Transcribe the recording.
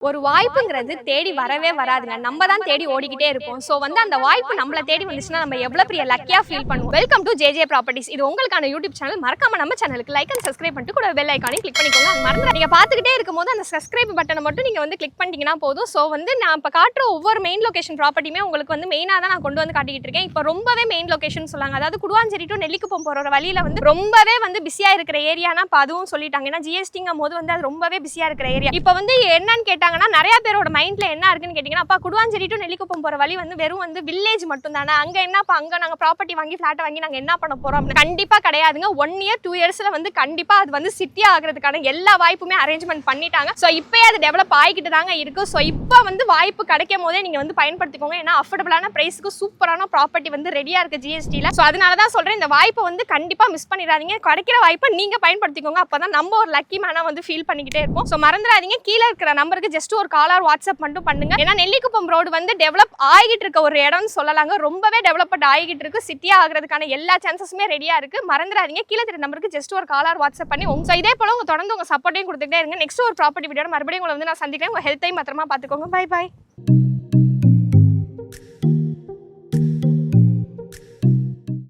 ஒரு வாய்ப்புங்கிறது தேடி வரவே வராதுங்க. நம்ம தான் தேடி ஓடிக்கிட்டே இருப்போம். ஸோ அந்த வாய்ப்பு நம்மள தேடி வந்துச்சுன்னா நம்ம எவ்வளோ பெரிய லக்கியா ஃபீல் பண்ணுவோம். Welcome to JJ properties. இது உங்களுக்கான யூடியூப் சேனல். மறக்காம நம்ம சேனலுக்கு லைக் அண்ட் சப்ஸ்கிரைப் பண்ணிட்டு கூட பெல் ஐக்கானையும் கிளிக் பண்ணிக்கோங்க. அது மறந்து நீங்க பார்த்துக்கிட்டே இருக்கும்போது அந்த சப்ஸ்கிரைப் பட்டனை மட்டும் நீங்க கிளிக் பண்ணிட்டீங்கன்னா போதும். ஸோ நான் இப்போ காட்டுற ஒவ்வொரு மெயின் லொகேஷன் ப்ராப்பர்ட்டியுமே உங்களுக்கு மெயினாக தான் நான் கொண்டு வந்து காட்டிக்கிட்டு இருக்கேன். இப்போ ரொம்பவே மெயின் லொகேஷன் சொல்லாங்க. அதாவது குடுவாஞ்சேரி டு நெல்லிக்குப்பம் போகிற வழியில ரொம்பவே பிஸியாக இருக்கிற ஏரியானா இப்போ அதுவும் சொல்லிட்டாங்க. ஏன்னா ஜிஎஸ்டிங்கும் போது அது ரொம்பவே பிஸியாக இருக்கிற ஏரியா. இப்போ என்னன்னு கேட்டாங்கன்னா நிறைய பேரோட மைண்ட்ல என்ன இருக்குன்னு கேட்டீங்கன்னா, அப்பா குடுவாஞ்சேரி டு நெல்லிக்குப்பம் போற வழி வெறும் வில்லேஜ் மட்டும் தானே, அங்க என்னப்பா அங்க நாங்க ப்ராப்பர்ட்டி வாங்கி ஃபிளாட் வாங்கி நாங்க என்ன பண்ண போறோம்? கண்டிப்பா கிடையாதுங்க. 1 இயர் 2 இயர்ஸ்ல கண்டிப்பா அது சிட்டியா ஆகிறதுக்கான எல்லா வாய்ப்புமே அரேஞ்ச்மெண்ட் பண்ணிட்டாங்க. ஸோ இப்பயே அது டெவலப் ஆகிக்கிட்டு தாங்க இருக்கு. ஸோ இப்போ வாய்ப்பு கிடைக்கும் போதே நீங்க பயன்படுத்திக்கோங்க. ஏன்னா அஃபோர்டபுளான பிரைஸ்க்கு சூப்பரான ப்ராப்பர்ட்டி ரெடியா இருக்கு ஜிஎஸ்டில. ஸோ அதனால தான் சொல்றேன், இந்த வாய்ப்பை கண்டிப்பா மிஸ் பண்ணிடாதீங்க. கிடைக்கிற வாய்ப்பை நீங்க பயன்படுத்திக்கோங்க. அப்பதான் நம்ம ஒரு லக்கி மேனா ஃபீல் பண்ணிக்கிட்டே இருப்போம். ஸோ மறந்துடாதீங்க, கீழே இருக்கிற நம்பருக்கு ஜஸ்ட் ஒரு கால் ஆர் வாட்ஸ்அப் மட்டும் பண்ணுங்க. ஏன்னா நெல்லிக்குப்பம் ரோடு டெவலப் ஆகிட்டு இருக்க ஒரு இடம்னு சொல்லலாங்க. ரொம்பவே டெவலப்ட் ஆகிட்டு இருக்கு. சிட்டியா ஆகிறதுக்கான எல்லா சான்சஸுமே ரெடியா இருக்கு. மறந்துடாதீங்க, கீழே தெரிய நம்பருக்கு ஜஸ்ட் ஒரு கால் ஆர் வாட்ஸ்அப் பண்ணி இதே போல தொடர்ந்து உங்க சப்போர்ட்டையும் கொடுத்துட்டே இருங்க. நெக்ஸ்ட் ஒரு ப்ராப்பர்ட்டி வீடியோ மறுபடியும் உங்களை நான் சந்திக்கிறேன். உங்க ஹெல்த்தையும் பத்திரமா பார்த்துக்கோங்க. Bye bye.